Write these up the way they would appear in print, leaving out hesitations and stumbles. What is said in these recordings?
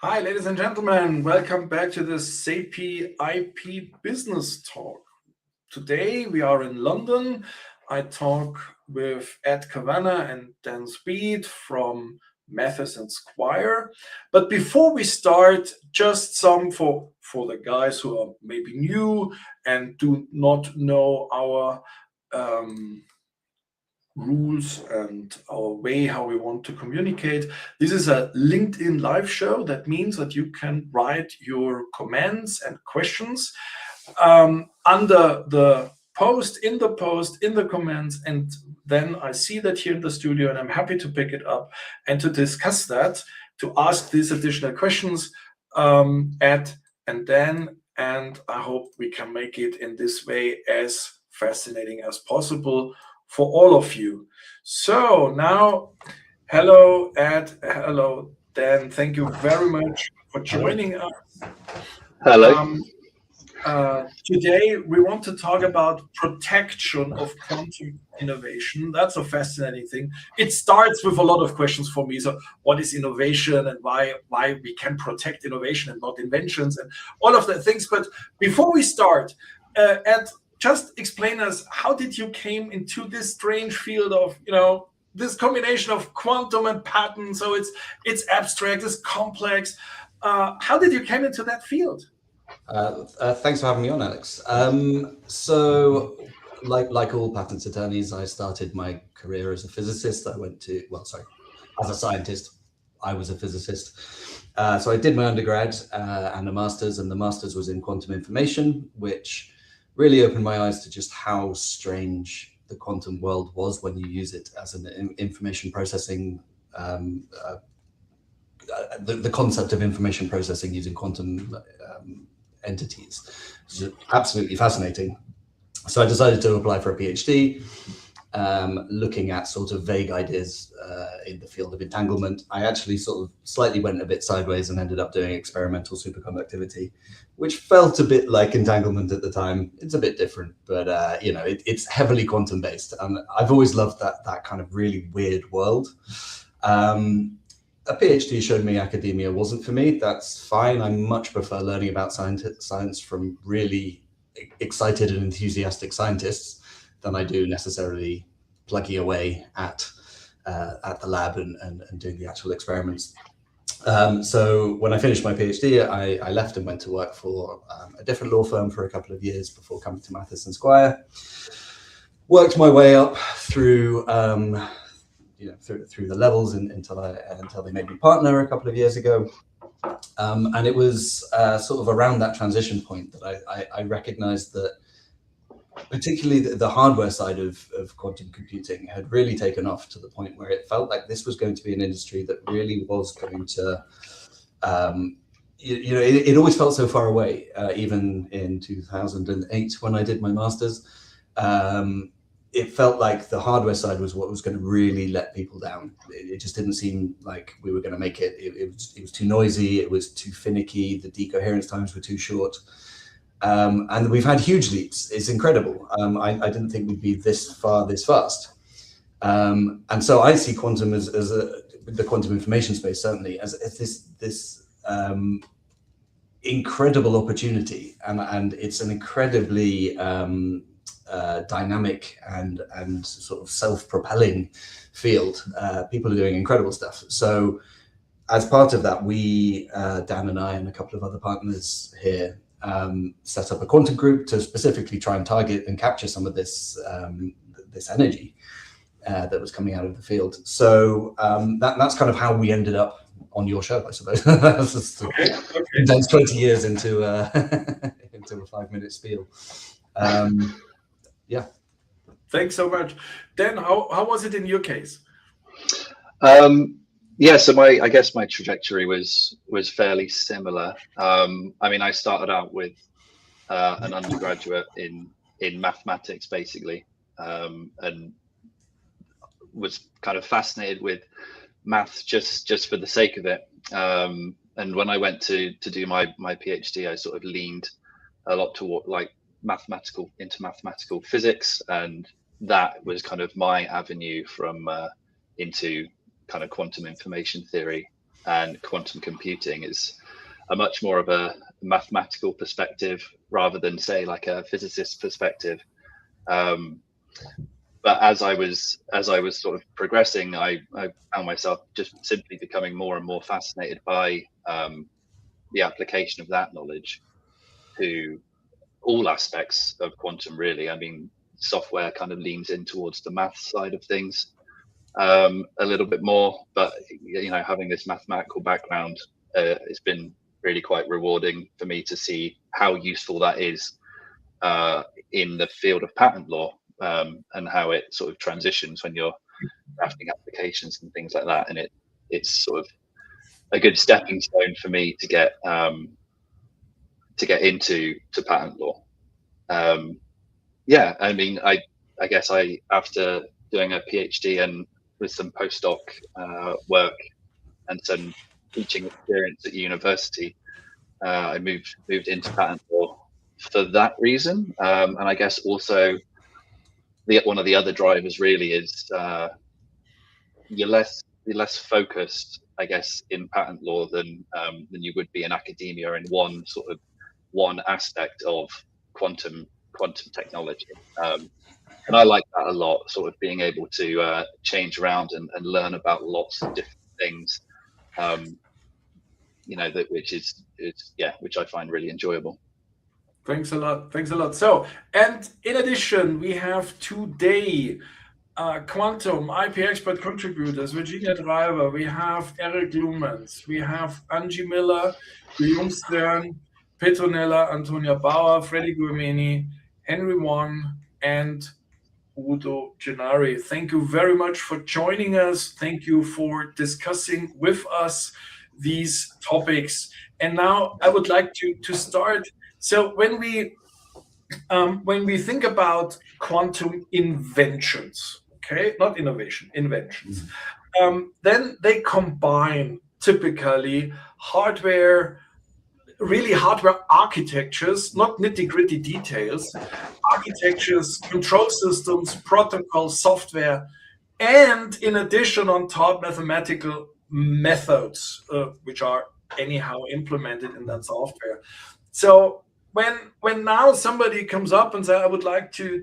Hi, ladies and gentlemen. Welcome back to the SAP IP Business Talk. Today we are in London. I talk with Ed Cavanna and Dan Speed from Mathis and Squire. But before we start, just some for the guys who are maybe new and do not know our um, rules and our way how we want to communicate. This is a LinkedIn live show. That means that you can write your comments and questions under the post, in the comments, and then I see that here in the studio, and I'm happy to pick it up and to discuss that, to ask these additional questions at and then, and I hope we can make it in this way as fascinating as possible for all of you. So now, hello Ed, hello Dan. Thank you very much for Hello. joining us. Hello. Um, Today, we want to talk about protection of quantum innovation. That's a fascinating thing. It starts with a lot of questions for me. So, what is innovation, and why we can protect innovation and not inventions, and all of the things. But before we start, Ed, just explain us, how did you came into this strange field of this combination of quantum and pattern? So it's abstract, it's complex. How did you came into that field? Thanks for having me on, Alex. Like all patents attorneys, I started my career as a physicist. As a scientist, I was a physicist. So I did my undergrad and a master's, and the master's was in quantum information, which really opened my eyes to just how strange the quantum world was when you use it as an information processing. The concept of information processing using quantum entities. It's absolutely fascinating. So I decided to apply for a PhD, looking at sort of vague ideas in the field of entanglement. I actually sort of slightly went a bit sideways and ended up doing experimental superconductivity, which felt a bit like entanglement at the time. It's a bit different, but it's heavily quantum based, and I've always loved that kind of really weird world. A PhD showed me academia wasn't for me. That's fine. I much prefer learning about science from really excited and enthusiastic scientists than I do necessarily plugging away at the lab and doing the actual experiments. So when I finished my PhD, I left and went to work for a different law firm for a couple of years before coming to Mathis and Squire. Worked my way up through through the levels until they made me partner a couple of years ago. And it was sort of around that transition point that I recognized that particularly the hardware side of quantum computing had really taken off to the point where it felt like this was going to be an industry that really was going to, it always felt so far away, even in 2008 when I did my master's. It felt like the hardware side was what was going to really let people down. It just didn't seem like we were going to make it. It was too noisy. It was too finicky. The decoherence times were too short. And we've had huge leaps. It's incredible. I didn't think we'd be this far, this fast. And so I see quantum as the quantum information space, certainly, as this incredible opportunity. And it's an incredibly dynamic and sort of self-propelling field. People are doing incredible stuff. So as part of that, we, Dan and I and a couple of other partners here, set up a quantum group to specifically try and target and capture some of this this energy that was coming out of the field. So that's kind of how we ended up on your show, I suppose. That's just condensed 20 years into into a 5-minute spiel. Yeah. Thanks so much. Dan, how was it in your case? Yeah, so I guess my trajectory was fairly similar. I mean, I started out with an undergraduate in mathematics, basically, and was kind of fascinated with maths just for the sake of it. And when I went to do my PhD, I sort of leaned a lot toward into mathematical physics, and that was kind of my avenue from into kind of quantum information theory. and quantum computing is a much more of a mathematical perspective rather than, say, like a physicist perspective. But as I was sort of progressing, I found myself just simply becoming more and more fascinated by the application of that knowledge to all aspects of quantum, really. I mean, software kind of leans in towards the math side of things a little bit more, but having this mathematical background, it's been really quite rewarding for me to see how useful that is in the field of patent law, and how it sort of transitions when you're drafting applications and things like that. And it's sort of a good stepping stone for me to get into patent law. Yeah, I mean, I guess after doing a PhD and with some postdoc work and some teaching experience at university, I moved into patent law for that reason. And I guess also one of the other drivers really is you're less focused, I guess, in patent law than you would be in academia in one aspect of quantum technology. And I like that a lot, sort of being able to change around and learn about lots of different things, which I find really enjoyable. Thanks a lot. So, and in addition, we have today quantum IP expert contributors, Virginia Driver, we have Eric Lumens, we have Angie Miller, Guillaume Stern, Petronella, Antonia Bauer, Freddy Guimeni, Henry Won, and Udo Gennari. Thank you very much for joining us. Thank you for discussing with us these topics. And now I would like to start. So when we think about quantum inventions, okay, not innovation, inventions, then they combine typically hardware architectures, not nitty-gritty details, architectures, control systems, protocols, software, and in addition on top, mathematical methods, which are anyhow implemented in that software. So when now somebody comes up and says, I would like to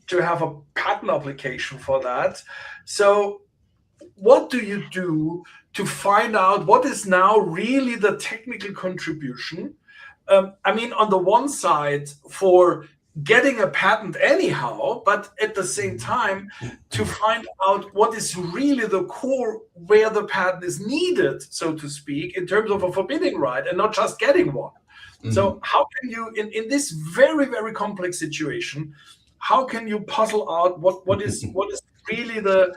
have a patent application for that. So what do you do to find out what is now really the technical contribution? I mean, on the one side, for getting a patent anyhow, but at the same time, to find out what is really the core where the patent is needed, so to speak, in terms of a forbidding right and not just getting one. Mm-hmm. So how can you, in this very, very complex situation, how can you puzzle out what is really the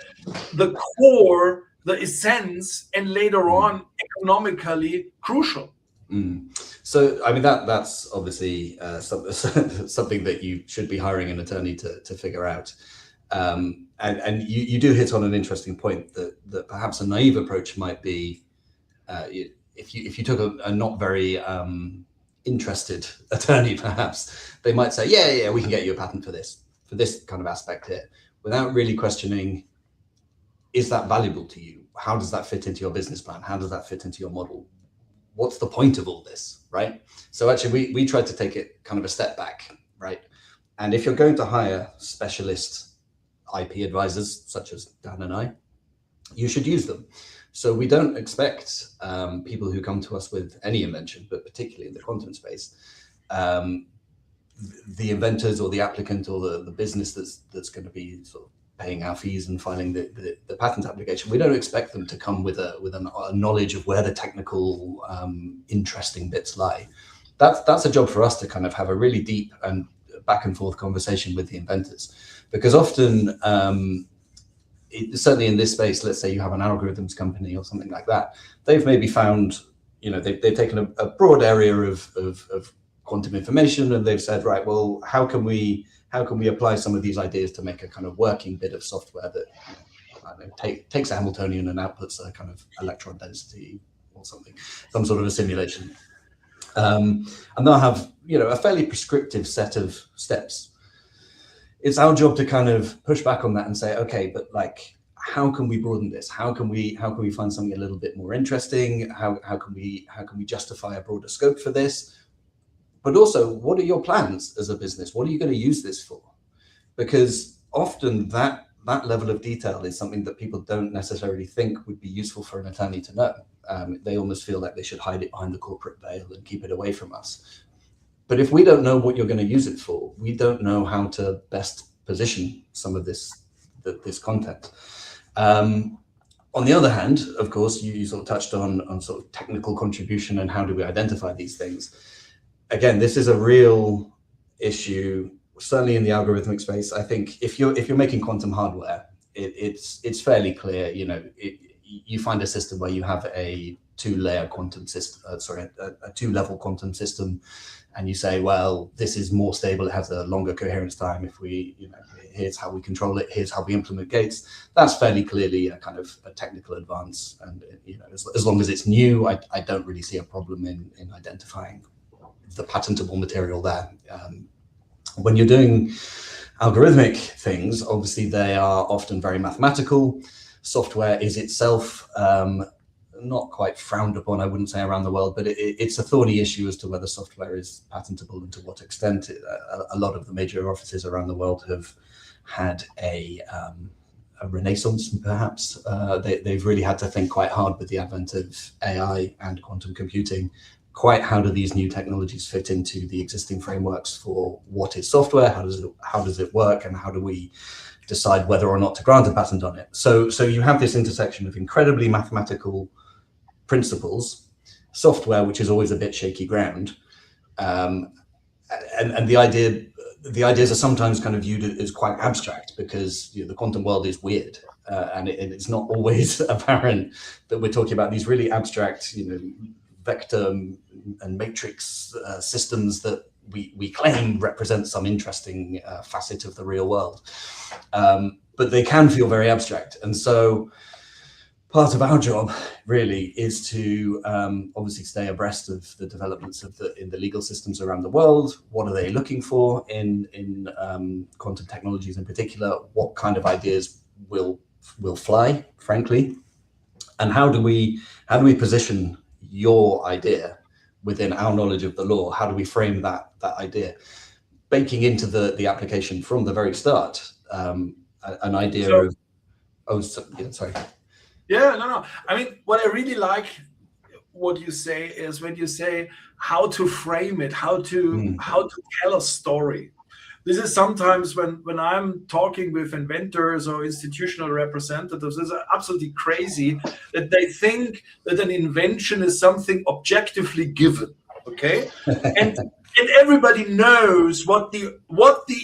core, the essence, and later on economically crucial? So, I mean, that's obviously something that you should be hiring an attorney to figure out. And you do hit on an interesting point that perhaps a naive approach might be, if you took a not very interested attorney, perhaps they might say, yeah, we can get you a patent for this kind of aspect here, without really questioning, is that valuable to you? How does that fit into your business plan? How does that fit into your model? What's the point of all this, right? So actually, we tried to take it kind of a step back, right? And if you're going to hire specialist IP advisors, such as Dan and I, you should use them. So we don't expect people who come to us with any invention, but particularly in the quantum space, the inventors or the applicant or the business that's going to be sort of paying our fees and filing the patent application, we don't expect them to come with a knowledge of where the technical interesting bits lie. That's a job for us to kind of have a really deep and back and forth conversation with the inventors, because often, certainly in this space, let's say you have an algorithms company or something like that, they've maybe found, they've taken a broad area of quantum information, and they've said, right, well, how can we apply some of these ideas to make a kind of working bit of software that I don't know, takes a Hamiltonian and outputs a kind of electron density or something, some sort of a simulation. And they'll have a fairly prescriptive set of steps. It's our job to kind of push back on that and say, okay, but like, how can we broaden this? How can we find something a little bit more interesting? How can we justify a broader scope for this? But also, what are your plans as a business? What are you going to use this for? Because often that level of detail is something that people don't necessarily think would be useful for an attorney to know. They almost feel like they should hide it behind the corporate veil and keep it away from us. But if we don't know what you're going to use it for, we don't know how to best position some of this content. On the other hand, of course, you sort of touched on sort of technical contribution and how do we identify these things. Again, this is a real issue, certainly in the algorithmic space. I think if you're making quantum hardware, it's fairly clear. You find a system where you have a two-layer quantum system, a two-level quantum system, and you say, well, this is more stable, it has a longer coherence time. If we, here's how we control it, here's how we implement gates. That's fairly clearly a kind of a technical advance. And as long as it's new, I don't really see a problem in identifying the patentable material there. When you're doing algorithmic things, obviously they are often very mathematical. Software is itself not quite frowned upon, I wouldn't say, around the world, but it's a thorny issue as to whether software is patentable and to what extent. A lot of the major offices around the world have had a renaissance, perhaps. They've really had to think quite hard with the advent of AI and quantum computing. Quite how do these new technologies fit into the existing frameworks for what is software? How does it work? And how do we decide whether or not to grant a patent on it? So you have this intersection of incredibly mathematical principles, software, which is always a bit shaky ground, and the ideas are sometimes kind of viewed as quite abstract because the quantum world is weird, and it's not always apparent that we're talking about these really abstract, vector and matrix systems that we claim represent some interesting facet of the real world, but they can feel very abstract. And so part of our job really is to obviously stay abreast of the developments in the legal systems around the world. What are they looking for in quantum technologies in particular? What kind of ideas will fly, frankly? And how do we position your idea within our knowledge of the law? How do we frame that idea, baking into the application from the very start, an idea sorry. Yeah, no. I mean, what I really like what you say is when you say how to frame it, how to tell a story. This is sometimes when I'm talking with inventors or institutional representatives, it's absolutely crazy that they think that an invention is something objectively given, okay? And everybody knows what the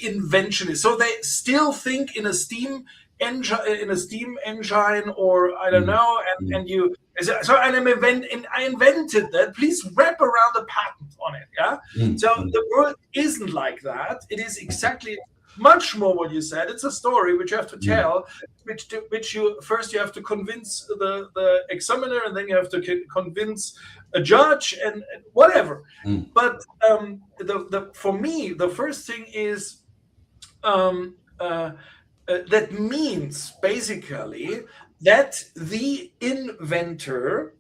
invention is. So they still think in a steam engine, or I don't know, and you. So I invented that. Please wrap around a patent on it. Yeah. So the world isn't like that. It is exactly much more what you said. It's a story which you have to tell, which you first have to convince the examiner, and then you have to convince a judge and whatever. But for me, the first thing is. That means basically that the inventor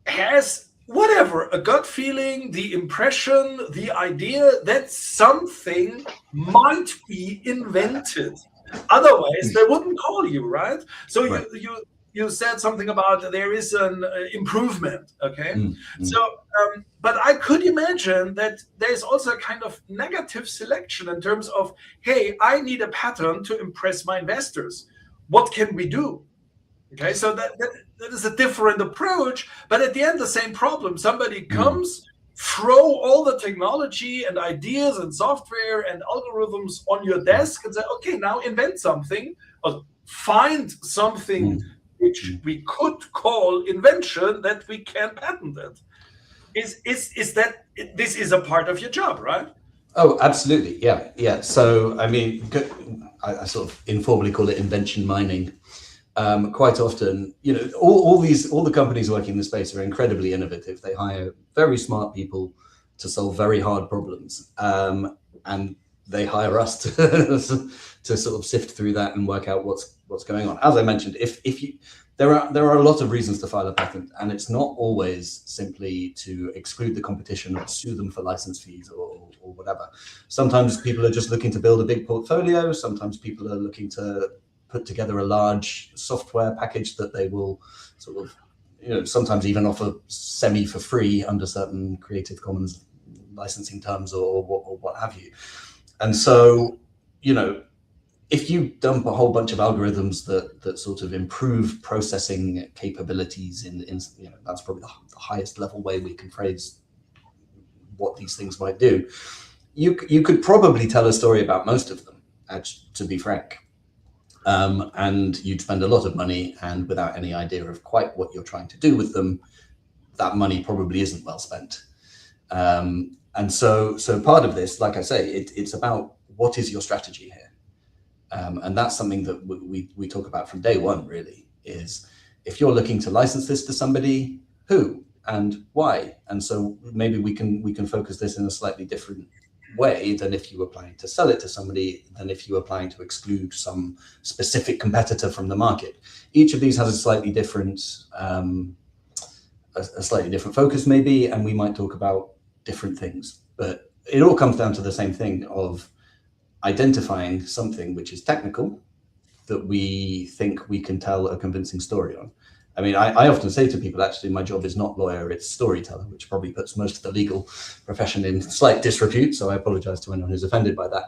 has whatever, a gut feeling, the impression, the idea that something might be invented. Otherwise, they wouldn't call you, right? So right. You said something about there is an improvement, okay? So, but I could imagine that there's also a kind of negative selection in terms of, hey, I need a pattern to impress my investors. What can we do? Okay, so that is a different approach, but at the end, the same problem. Somebody comes, throw all the technology and ideas and software and algorithms on your desk and say, okay, now invent something or find something which we could call invention that we can patent it. Is that this is a part of your job, right? Oh, absolutely. Yeah. So, I mean, I sort of informally call it invention mining. Quite often, all the companies working in the space are incredibly innovative. They hire very smart people to solve very hard problems, and they hire us to sort of sift through that and work out what's going on. As I mentioned, if you there are a lot of reasons to file a patent, and it's not always simply to exclude the competition or sue them for license fees or whatever. Sometimes people are just looking to build a big portfolio. Sometimes people are looking to put together a large software package that they will sort of, sometimes even offer semi for free under certain Creative Commons licensing terms or what have you. And so, if you dump a whole bunch of algorithms that sort of improve processing capabilities in that's probably the highest level way we can phrase what these things might do. You could probably tell a story about most of them, to be frank. And you'd spend a lot of money, and without any idea of quite what you're trying to do with them, that money probably isn't well spent. And so part of this, like I say, it's about what is your strategy here. And that's something that we talk about from day one, really, is if you're looking to license this to somebody, who and why? And so maybe we can focus this in a slightly different way than if you were planning to sell it to somebody, than if you were planning to exclude some specific competitor from the market. Each of these has a slightly different focus, maybe, and we might talk about different things. But it all comes down to the same thing of identifying something which is technical that we think we can tell a convincing story on. I mean, I often say to people, actually, my job is not lawyer, it's storyteller, which probably puts most of the legal profession in slight disrepute. So I apologize to anyone who's offended by that.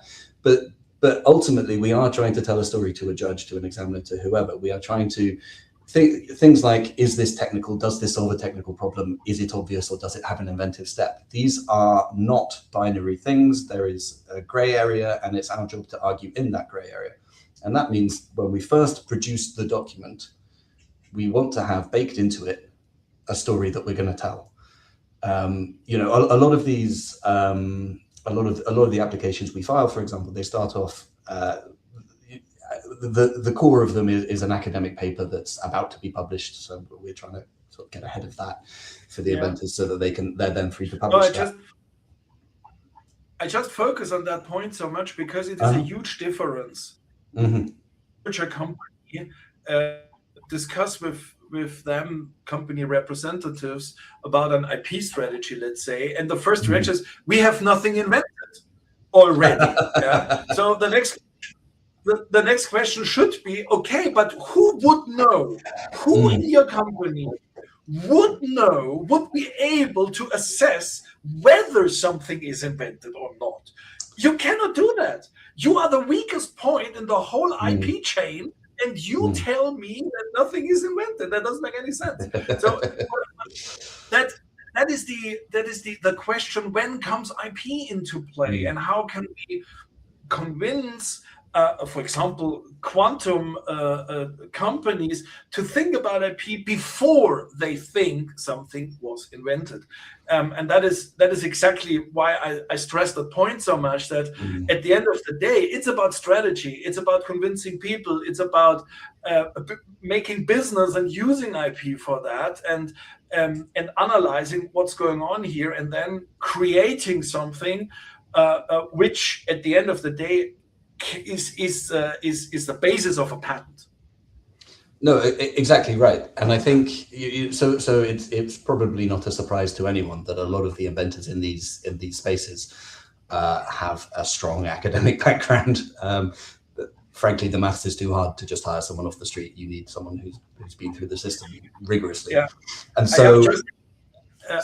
But ultimately, we are trying to tell a story to a judge, to an examiner, to whoever. We are trying to think things like, is this technical? Does this solve a technical problem? Is it obvious, or does it have an inventive step? These are not binary things. There is a gray area, and it's our job to argue in that gray area. And that means when we first produce the document, we want to have baked into it a story that we're going to tell. A lot of these, a lot of the applications we file, for example, they start off. The core of them is an academic paper that's about to be published. So we're trying to sort of get ahead of that for the inventors, so that they're then free to publish. I just focus on that point so much because it is a huge difference. Which a company discuss with them, company representatives, about an IP strategy, let's say, and the first reaction is, we have nothing invented already. So the next question should be, okay, but who would know? Who in your company would be able to assess whether something is invented or not? You cannot do that. You are the weakest point in the whole IP chain, and you tell me that nothing is invented. That doesn't make any sense. So that is the question: when comes IP into play, and how can we convince, for example, quantum companies to think about IP before they think something was invented? And that is exactly why I stress the point so much, that at the end of the day, it's about strategy. It's about convincing people. It's about making business and using IP for that, and analyzing what's going on here, and then creating something which, at the end of the day, is the basis of a patent. No, exactly right. And I think so it's probably not a surprise to anyone that a lot of the inventors in these spaces have a strong academic background. But frankly, the maths is too hard to just hire someone off the street. You need someone who's been through the system rigorously. And so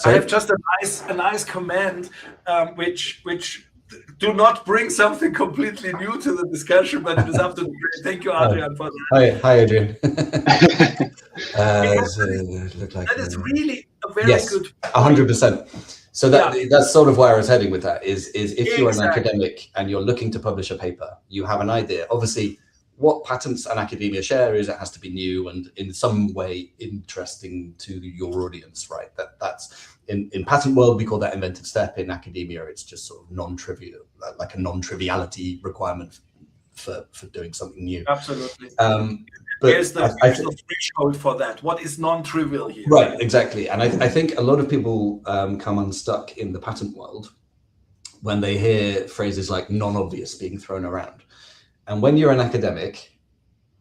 I have just a nice comment, which do not bring something completely new to the discussion, but it is absolutely great. Thank you, Adrian, for that. Hi, Adrian. That is really a very good point. 100%. So that's sort of where I was heading with that, is if you're an academic and you're looking to publish a paper, you have an idea. Obviously, what patents and academia share is it has to be new and in some way interesting to your audience, right? That's in patent world, we call that inventive step. In academia, it's just sort of non-trivial, like a non-triviality requirement for doing something new. Absolutely. But there's the threshold for that. What is non-trivial here? Right, exactly. And I think a lot of people come unstuck in the patent world when they hear phrases like non-obvious being thrown around. And when you're an academic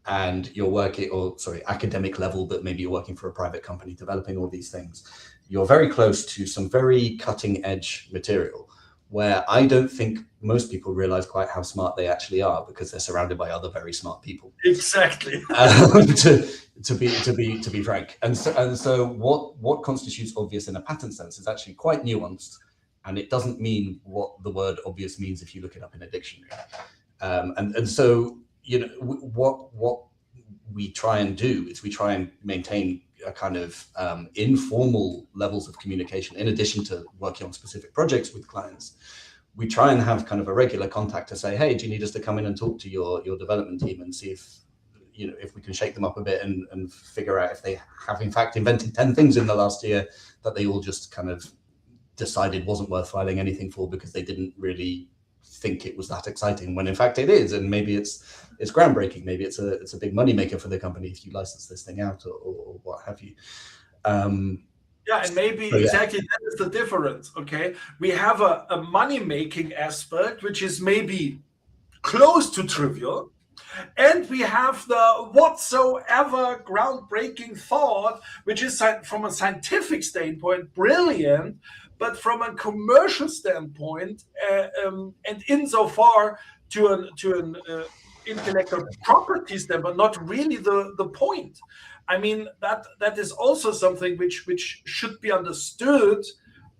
and you're working, or sorry, academic level, but maybe you're working for a private company developing all these things, you're very close to some very cutting edge material where I don't think most people realize quite how smart they actually are, because they're surrounded by other very smart people. Exactly. To be frank, and so what constitutes obvious in a patent sense is actually quite nuanced, and it doesn't mean what the word obvious means if you look it up in a dictionary. And so, you know, what we try and do is we try and maintain a kind of informal levels of communication. In addition to working on specific projects with clients, we try and have kind of a regular contact to say, hey, do you need us to come in and talk to your development team and see if, you know, if we can shake them up a bit and figure out if they have in fact invented 10 things in the last year that they all just kind of decided wasn't worth filing anything for because they didn't really think it was that exciting, when in fact it is, and maybe it's groundbreaking, maybe it's a big money maker for the company if you license this thing out or what have you. Yeah, and maybe exactly that is the difference. Okay, we have a money making aspect which is maybe close to trivial, and we have the whatsoever groundbreaking thought, which is from a scientific standpoint brilliant, but from a commercial standpoint, and insofar to an intellectual property standpoint, not really the point. I mean, that is also something which should be understood,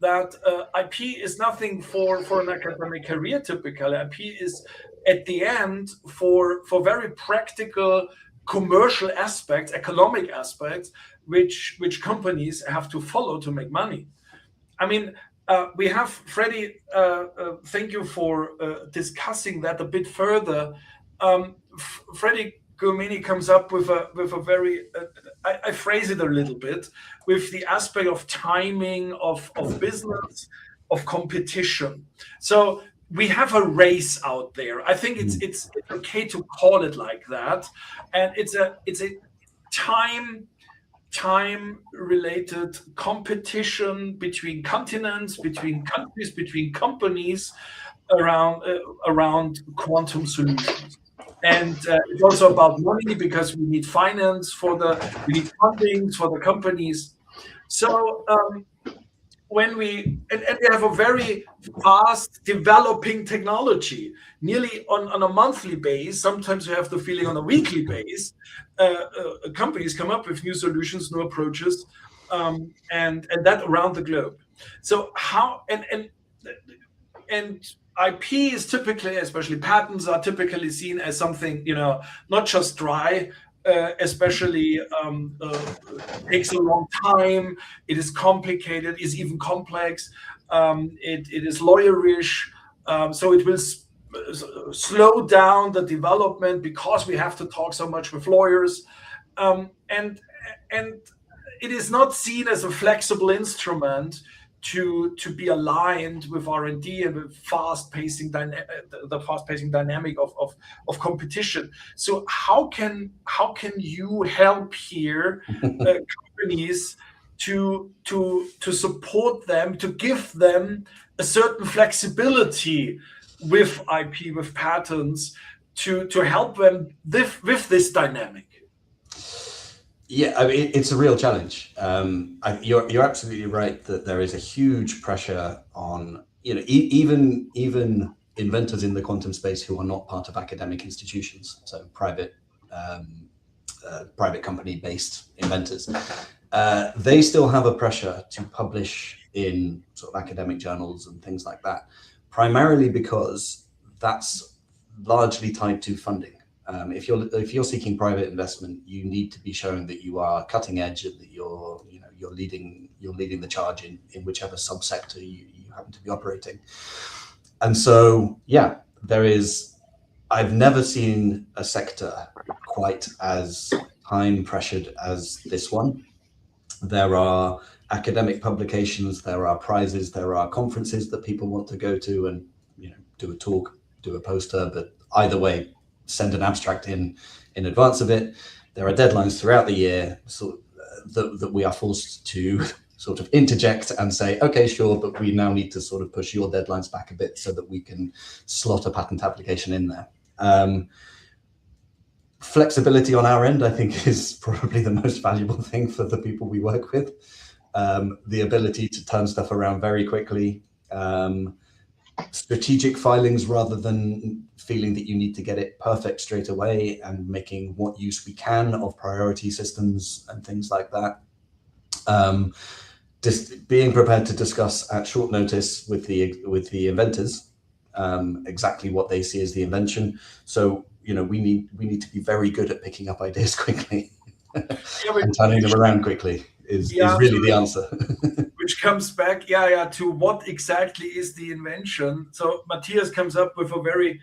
that IP is nothing for an academic career. Typically, IP is at the end for very practical commercial aspects, economic aspects, which companies have to follow to make money. I mean, we have Freddie. Thank you for discussing that a bit further. Freddie Gomini comes up with a very, I phrase it a little bit, with the aspect of timing, of business, of competition. So we have a race out there. I think it's okay to call it like that, and it's a time-related competition between continents, between countries, between companies around quantum solutions. And it's also about money, because we need finance we need funding for the companies. So when we have a very fast developing technology, nearly on a monthly base, sometimes we have the feeling on a weekly base, companies come up with new solutions, new approaches, and that around the globe. So how and IP is typically, especially patents, are typically seen as something, not just dry, especially takes a long time. It is complicated, is even complex. It is lawyerish, so it will slow down the development because we have to talk so much with lawyers, and it is not seen as a flexible instrument to be aligned with R&D and with the fast-pacing dynamic of competition. So how can you help here companies to support them, to give them a certain flexibility with IP, with patents, to help them with this dynamic? Yeah, I mean, it's a real challenge. You're absolutely right that there is a huge pressure on, even inventors in the quantum space who are not part of academic institutions, so private company-based inventors. They still have a pressure to publish in sort of academic journals and things like that, primarily because that's largely tied to funding. If you're seeking private investment, you need to be showing that you are cutting edge and that you're leading the charge in whichever subsector you happen to be operating. And so, yeah, I've never seen a sector quite as time pressured as this one. There are academic publications, there are prizes, there are conferences that people want to go to and do a talk, do a poster, but either way, send an abstract in advance of it. There are deadlines throughout the year that we are forced to sort of interject and say, okay, sure, but we now need to sort of push your deadlines back a bit so that we can slot a patent application in there. Flexibility on our end, I think, is probably the most valuable thing for the people we work with. The ability to turn stuff around very quickly, strategic filings rather than feeling that you need to get it perfect straight away, and making what use we can of priority systems and things like that. Just being prepared to discuss at short notice with the inventors exactly what they see as the invention. So we need to be very good at picking up ideas quickly and turning them around quickly is really the answer. Which comes back, to what exactly is the invention. So Matthias comes up with a very,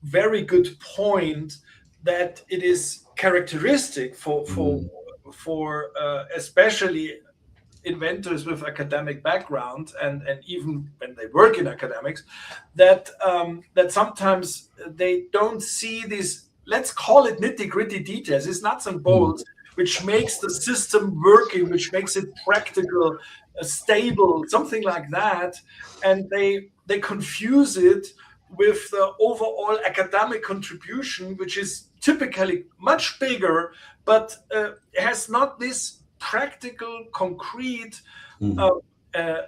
very good point, that it is characteristic for especially inventors with academic background, and even when they work in academics, that sometimes they don't see these, let's call it nitty-gritty details. It's nuts and bolts, which makes the system working, which makes it practical, stable, something like that. And they confuse it with the overall academic contribution, which is typically much bigger, but has not this practical, concrete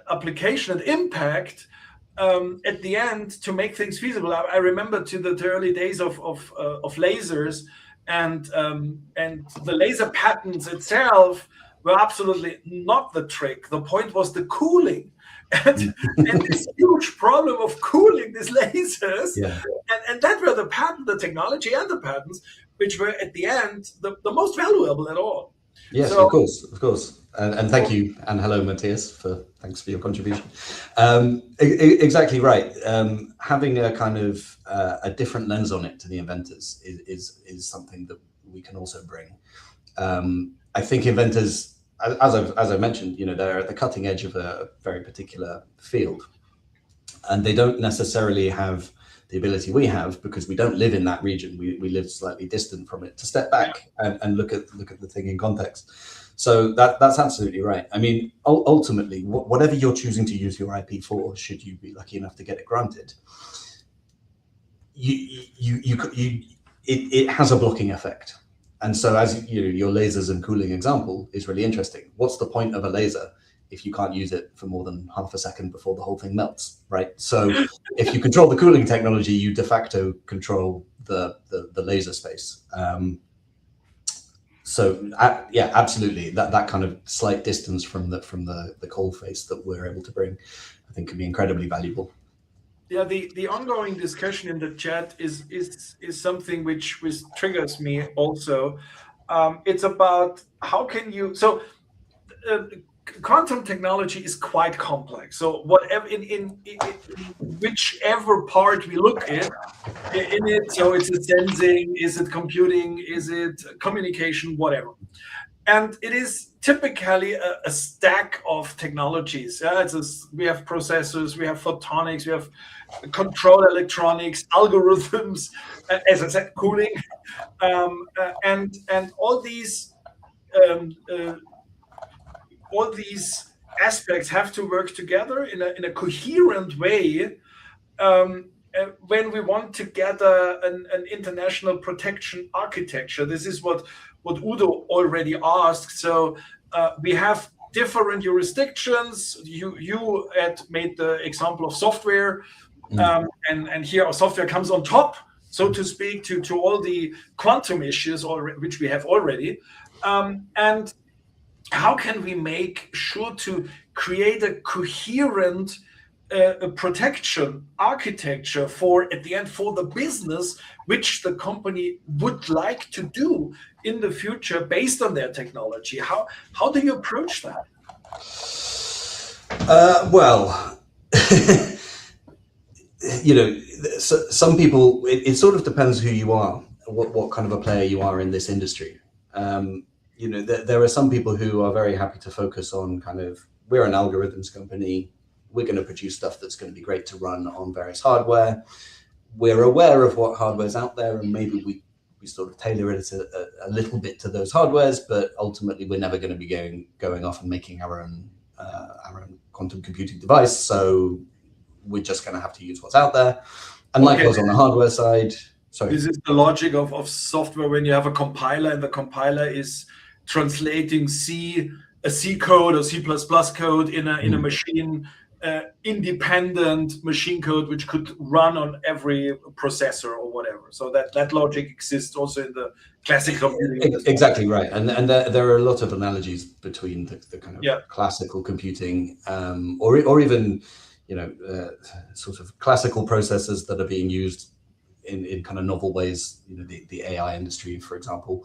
application and impact at the end to make things feasible. I remember to the early days of lasers, and the laser patents itself were absolutely not the trick. The point was the cooling, and this huge problem of cooling these lasers, and that were the technology and the patents, which were at the end the most valuable at all. Yes, so, of course. And thank you, and hello, Matthias, thanks for your contribution. Exactly right. Having a kind of a different lens on it to the inventors is something that we can also bring. I think inventors, as I've mentioned, they're at the cutting edge of a very particular field, and they don't necessarily have the ability we have, because we don't live in that region. We live slightly distant from it, to step back and look at the thing in context. So that's absolutely right. I mean, ultimately, whatever you're choosing to use your IP for, should you be lucky enough to get it granted, it has a blocking effect. And so, as your lasers and cooling example is really interesting. What's the point of a laser if you can't use it for more than half a second before the whole thing melts, right? So if you control the cooling technology, you de facto control the laser space. Absolutely, that kind of slight distance from the coal face that we're able to bring, I think, can be incredibly valuable. Yeah, the ongoing discussion in the chat is something which triggers me also. It's about how can you quantum technology is quite complex. So whatever in whichever part we look at in it, so it's a sensing, is it computing, is it communication, whatever. And it is typically a stack of technologies. We have processors, we have photonics, we have control electronics, algorithms, as I said, cooling, and all these aspects have to work together in a coherent way when we want to get an international protection architecture. This is what Udo already asked. So we have different jurisdictions. You had made the example of software, and here our software comes on top, so to speak, to all the quantum issues which we have already. And how can we make sure to create a coherent protection architecture at the end for the business, which the company would like to do in the future based on their technology? How do you approach that? Some people, it sort of depends who you are, what kind of a player you are in this industry. There are some people who are very happy to focus on we're an algorithms company. We're going to produce stuff that's going to be great to run on various hardware. We're aware of what hardware's out there, and maybe we sort of tailor it a little bit to those hardwares, but ultimately we're never going to be going off and making our own quantum computing device. So we're just going to have to use what's out there. And likewise on the hardware side, Sorry. This is the logic of software when you have a compiler and the compiler is translating a C code or C++ code in a machine, independent machine code which could run on every processor or whatever. So that logic exists also in the classical computing. Exactly right, and there are a lot of analogies between the kind of Yeah. classical computing, or even sort of classical processors that are being used in kind of novel ways. The AI industry, for example.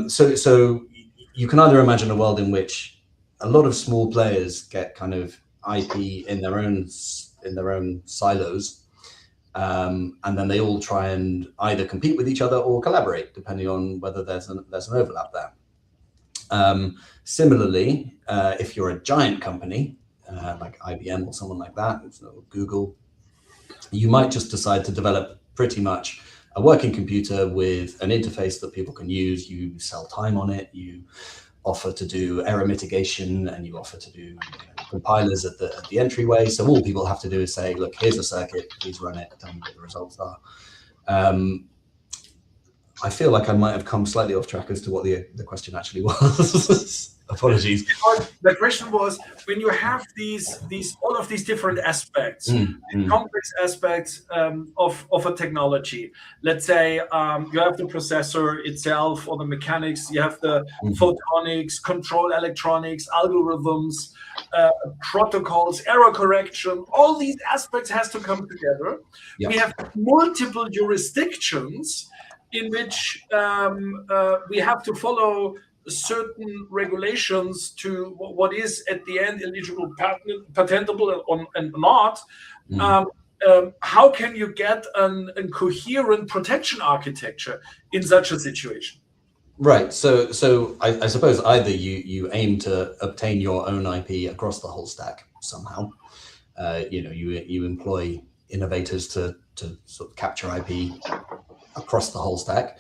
So you can either imagine a world in which a lot of small players get kind of IP in their own silos, and then they all try and either compete with each other or collaborate, depending on whether there's an overlap there. Similarly, if you're a giant company like IBM or someone like that, so Google, you might just decide to develop pretty much a working computer with an interface that people can use. You sell time on it, you offer to do error mitigation, and you offer to do compilers at the entryway. So all people have to do is say, look, here's a circuit, please run it, tell me what the results are. I feel like I might have come slightly off track as to what the question actually was. Apologies. The question was, when you have all of these different aspects, complex aspects of a technology. Let's say you have the processor itself or the mechanics, you have the photonics, control electronics, algorithms, protocols, error correction. All these aspects has to come together. Yeah. We have multiple jurisdictions in which we have to follow certain regulations to what is at the end eligible, patentable, and not. How can you get a coherent protection architecture in such a situation? Right. So I suppose either you aim to obtain your own IP across the whole stack somehow. You employ innovators to sort of capture IP across the whole stack,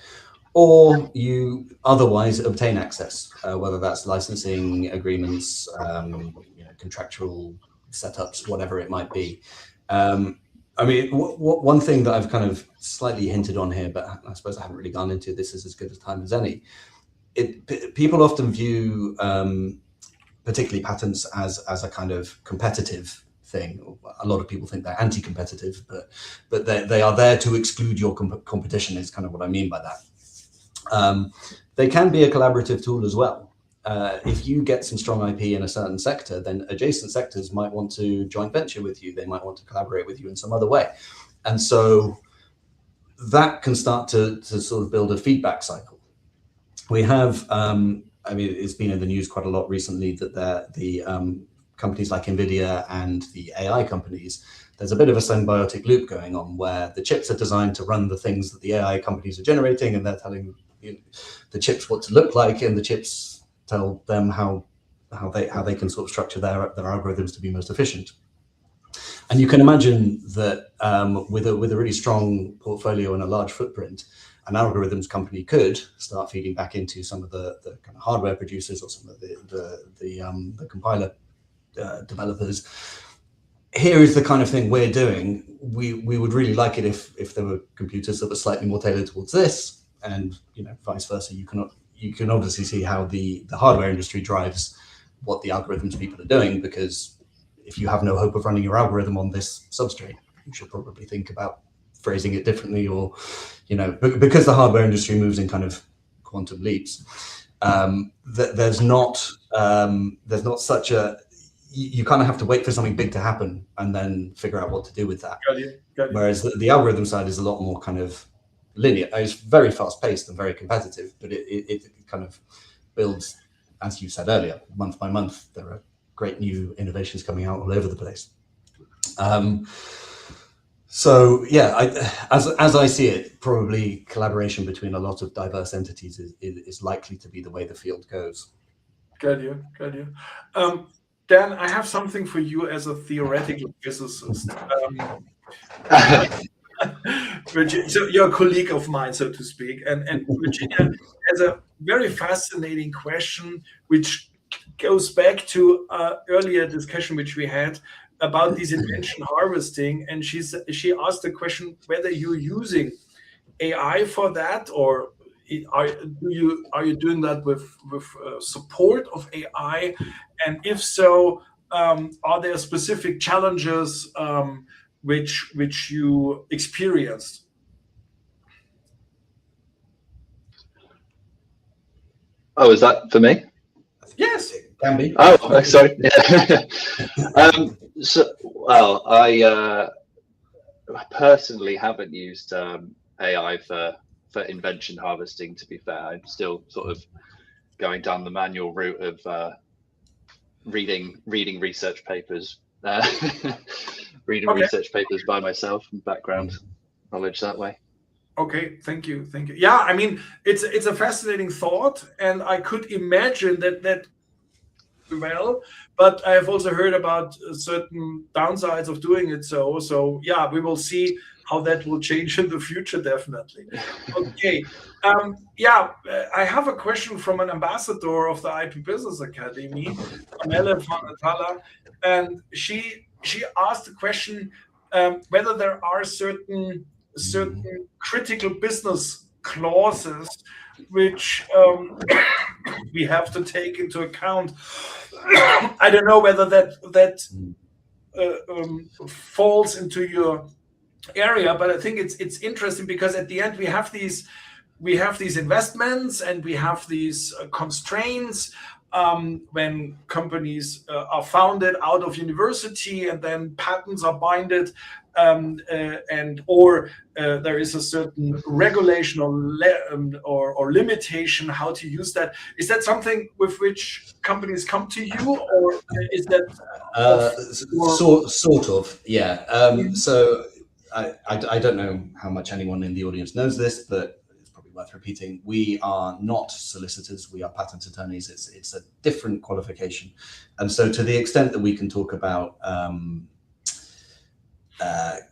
or you otherwise obtain access, whether that's licensing agreements, contractual setups, whatever it might be. I mean, one thing that I've kind of slightly hinted on here, but I suppose I haven't really gone into, this is as good a time as any. People often view, particularly patents, as a kind of competitive thing. A lot of people think they're anti-competitive, but they are there to exclude your competition, is kind of what I mean by that. They can be a collaborative tool as well. If you get some strong IP in a certain sector, then adjacent sectors might want to joint venture with you. They might want to collaborate with you in some other way. And so that can start to sort of build a feedback cycle. We have, I mean, it's been in the news quite a lot recently that the companies like NVIDIA and the AI companies, there's a bit of a symbiotic loop going on where the chips are designed to run the things that the AI companies are generating, and they're telling the chips what to look like, and the chips tell them how they can sort of structure their algorithms to be most efficient. And you can imagine that with a really strong portfolio and a large footprint, an algorithms company could start feeding back into some of the kind of hardware producers or some of the compiler developers. Here is the kind of thing we're doing. We would really like it if there were computers that were slightly more tailored towards this, and vice versa. You can obviously see how the hardware industry drives what the algorithms people are doing, because if you have no hope of running your algorithm on this substrate, you should probably think about phrasing it differently, or because the hardware industry moves in kind of quantum leaps. There's not such a, you kind of have to wait for something big to happen and then figure out what to do with that. Got you. Whereas the algorithm side is a lot more kind of linear. It's very fast paced and very competitive, but it kind of builds, as you said earlier, month by month. There are great new innovations coming out all over the place. So yeah, as I see it, probably collaboration between a lot of diverse entities is likely to be the way the field goes. Got you. Dan, I have something for you as a theoretical physicist. So you're a colleague of mine, so to speak, and Virginia has a very fascinating question, which goes back to earlier discussion which we had about this invention harvesting, and she asked the question whether you're using AI for that, or are you doing that with support of AI? And if so, are there specific challenges which you experienced? Oh, is that for me? Yes. It can be. Oh, sorry. So, well, I personally haven't used AI for invention harvesting. To be fair, I'm still sort of going down the manual route of reading research papers, reading Okay. research papers by myself and background knowledge that way. Okay, thank you. Yeah, I mean, it's a fascinating thought, and I could imagine that well, but I have also heard about certain downsides of doing it. So yeah, we will see how that will change in the future, definitely. Okay. Yeah, I have a question from an ambassador of the IP Business Academy, Amele van Atala, and she asked the question whether there are certain critical business clauses which we have to take into account. I don't know whether that falls into your area, but I think it's interesting because at the end we have these investments and we have these constraints when companies are founded out of university, and then patents are binded, and or there is a certain regulation or limitation how to use that. Is that something with which companies come to you, or is that sort of, yeah. So I don't know how much anyone in the audience knows this, but it's probably worth repeating. We are not solicitors, we are patent attorneys. It's a different qualification. And so to the extent that we can talk about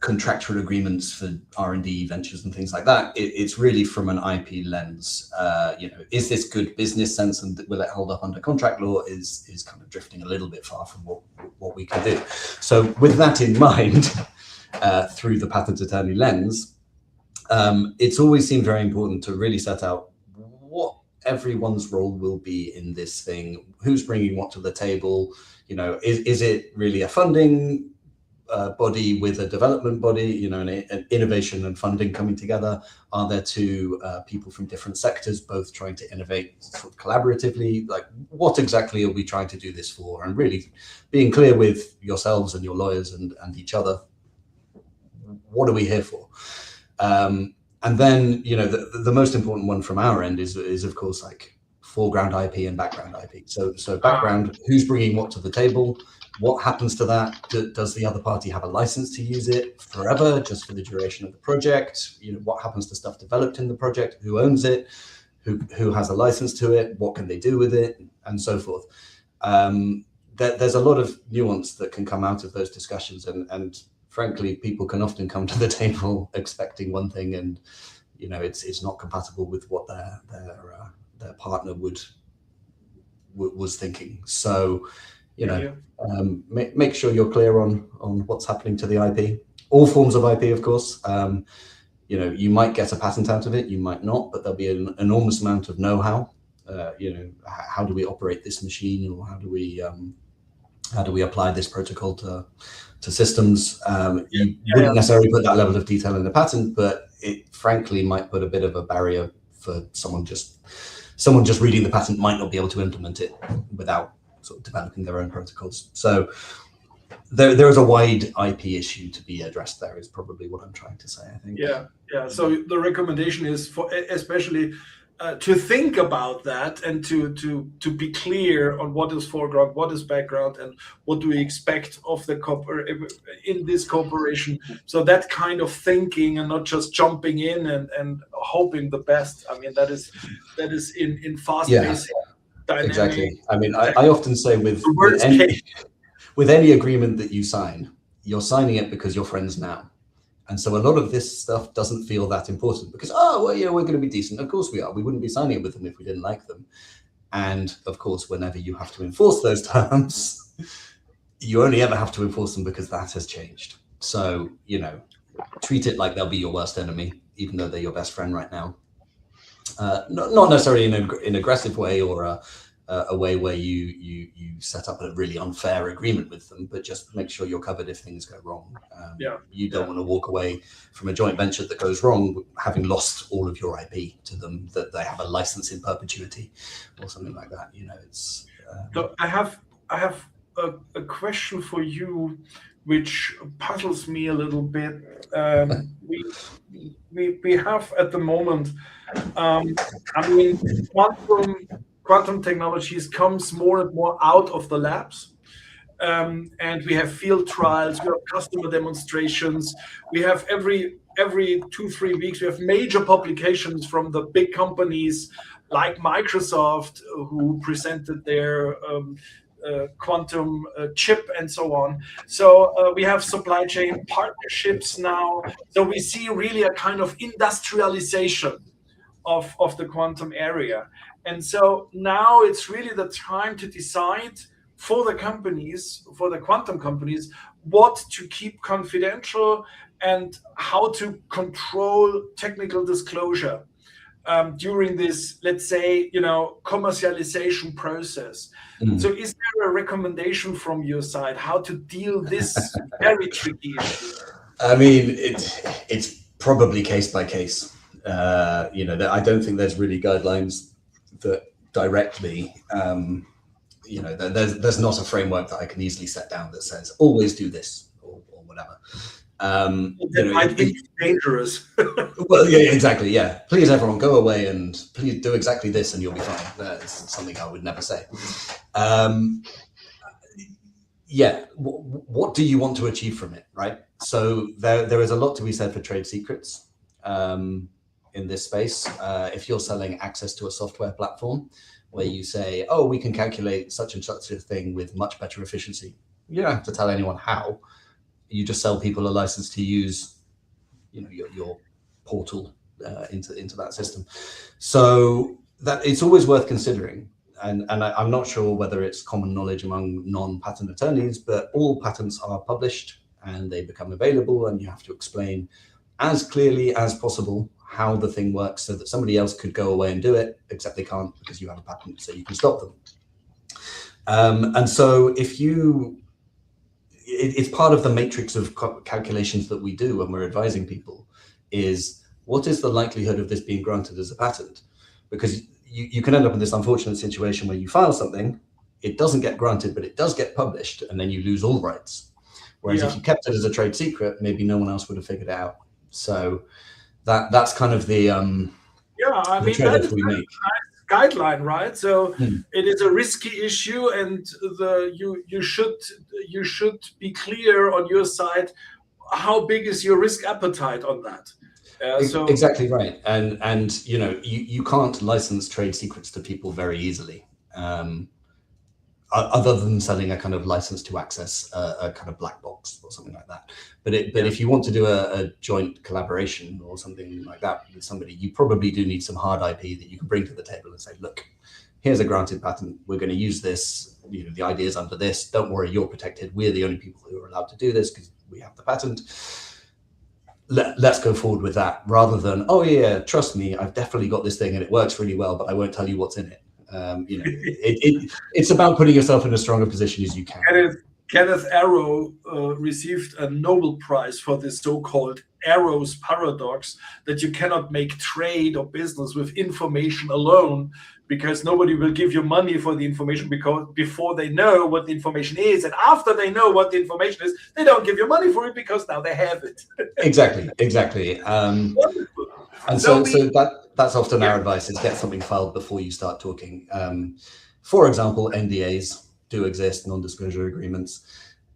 contractual agreements for R&D ventures and things like that, it's really from an IP lens. Is this good business sense, and will it hold up under contract law, is kind of drifting a little bit far from what we can do. So with that in mind, through the patent attorney lens, it's always seemed very important to really set out what everyone's role will be in this thing, who's bringing what to the table. Is it really a funding body with a development body, an innovation and funding coming together? Are there two people from different sectors both trying to innovate sort of collaboratively? Like, what exactly are we trying to do this for? And really being clear with yourselves and your lawyers and each other, what are we here for? And then, the most important one from our end is of course like foreground IP and background IP. So background, who's bringing what to the table? What happens to that? Does the other party have a license to use it forever, just for the duration of the project? What happens to stuff developed in the project? Who owns it? Who has a license to it? What can they do with it? And so forth. There's a lot of nuance that can come out of those discussions, and frankly, people can often come to the table expecting one thing, and it's not compatible with what their partner was thinking. So make sure you're clear on what's happening to the IP. All forms of IP, of course. You might get a patent out of it, you might not, but there'll be an enormous amount of know-how. How do we operate this machine, or how do we apply this protocol to systems? You wouldn't necessarily put that level of detail in the patent, but it frankly might put a bit of a barrier for someone just reading the patent might not be able to implement it without sort of developing their own protocols. So there is a wide IP issue to be addressed there, is probably what I'm trying to say, I think. Yeah. So the recommendation is for especially to think about that, and to be clear on what is foreground, what is background, and what do we expect of the in this cooperation. So that kind of thinking, and not just jumping in and hoping the best. I mean, that is in fast-paced dynamic. Exactly. I mean, I often say with any agreement that you sign, you're signing it because you're friends now. And so a lot of this stuff doesn't feel that important because, we're going to be decent. Of course we are. We wouldn't be signing it with them if we didn't like them. And of course, whenever you have to enforce those terms, you only ever have to enforce them because that has changed. So, treat it like they'll be your worst enemy. even though they're your best friend right now. Not necessarily in an aggressive way or a way where you set up a really unfair agreement with them, but just make sure you're covered if things go wrong. You don't want to walk away from a joint venture that goes wrong having lost all of your IP to them, that they have a license in perpetuity or something like that. It's. So I have a question for you, which puzzles me a little bit. We have at the moment, quantum technologies comes more and more out of the labs, and we have field trials, we have customer demonstrations, we have every 2-3 weeks we have major publications from the big companies like Microsoft, who presented their quantum chip and so on. So we have supply chain partnerships now. So we see really a kind of industrialization of the quantum area. And so now it's really the time to decide for the companies, for the quantum companies, what to keep confidential and how to control technical disclosure during this, let's say, commercialization process. So is there a recommendation from your side how to deal this very tricky issue? I mean, it's probably case by case. I don't think there's really guidelines that directly, there's not a framework that I can easily set down that says always do this or whatever. That might be dangerous. Well, yeah, exactly. Yeah. Please, everyone, go away and please do exactly this and you'll be fine. That's something I would never say. What do you want to achieve from it, right? So there is a lot to be said for trade secrets in this space. If you're selling access to a software platform where you say, oh, we can calculate such and such a thing with much better efficiency, you don't have to tell anyone how. You just sell people a license to use, your portal into that system. So that it's always worth considering. And I'm not sure whether it's common knowledge among non-patent attorneys, but all patents are published and they become available, and you have to explain as clearly as possible how the thing works so that somebody else could go away and do it, except they can't because you have a patent, so you can stop them. And so it's part of the matrix of calculations that we do when we're advising people is, what is the likelihood of this being granted as a patent? Because you can end up in this unfortunate situation where you file something, it doesn't get granted, but it does get published, and then you lose all rights. Whereas if you kept it as a trade secret, maybe no one else would have figured it out. So that's kind of the trade-off we make. Guideline, right? So it is a risky issue, and you should be clear on your side. How big is your risk appetite on that? Exactly right, and you can't license trade secrets to people very easily, other than selling a kind of license to access a kind of black box or something like that. But if you want to do a joint collaboration or something like that with somebody, you probably do need some hard IP that you can bring to the table and say, look, here's a granted patent. We're going to use this. The idea is under this. Don't worry, you're protected. We're the only people who are allowed to do this because we have the patent. Let's go forward with that, rather than, oh yeah, trust me, I've definitely got this thing and it works really well, but I won't tell you what's in it. It's about putting yourself in a stronger position as you can. Kenneth Arrow received a Nobel Prize for this so-called Arrow's paradox, that you cannot make trade or business with information alone, because nobody will give you money for the information before they know what the information is, and after they know what the information is, they don't give you money for it because now they have it. Exactly. And so that's often our advice, is get something filed before you start talking. For example, NDAs do exist, non-disclosure agreements.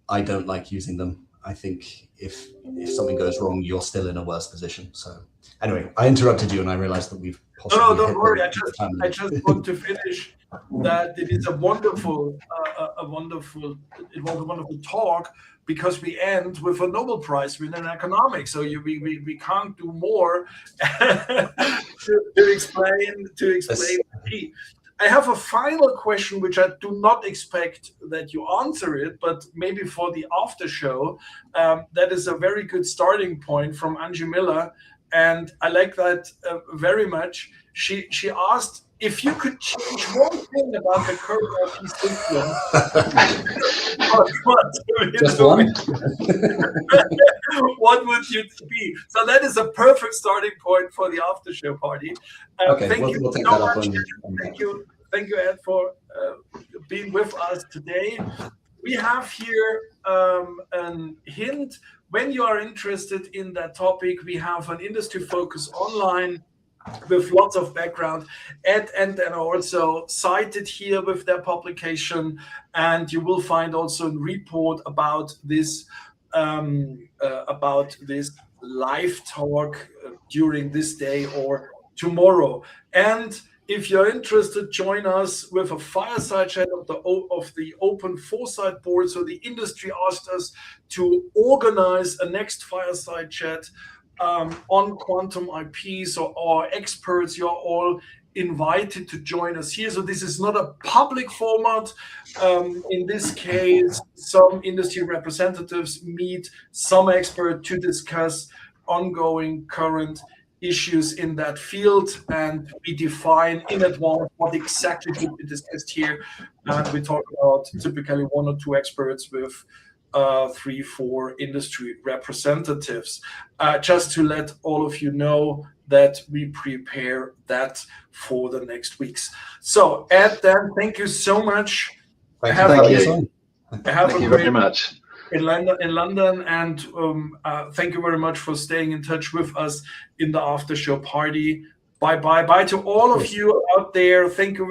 I don't like using them. I think if something goes wrong, you're still in a worse position. So anyway, I interrupted you and I realized that we've possibly No, don't worry. I just want to finish that it is a wonderful talk, because we end with a Nobel Prize winner in economics. So we can't do more to explain the key. I have a final question, which I do not expect that you answer it, but maybe for the after show. That is a very good starting point from Angie Miller. and I like that very much. She asked if you could change one thing about the current IP system. Just one? What would it be? So that is a perfect starting point for the after show party. Okay, Thank we'll you take so that up much. on Thank you, Ed, for being with us today. We have here a hint. When you are interested in that topic, we have an industry focus online with lots of background. Ed and then also cited here with their publication, and you will find also a report about this live talk during this day or tomorrow. And if you're interested, join us with a fireside chat of the Open Foresight Board. So the industry asked us to organize a next fireside chat on quantum IP. So our experts, you're all invited to join us here. So this is not a public format. In this case, some industry representatives meet some expert to discuss ongoing current issues in that field, and we define in advance what exactly should be discussed here. And we talk about typically 1 or 2 experts with 3-4 industry representatives, just to let all of you know that we prepare that for the next weeks. So Ed, Dan, thank you so much. Thank you very much. In London, and thank you very much for staying in touch with us in the after show party. Bye to all of you out there. Thank you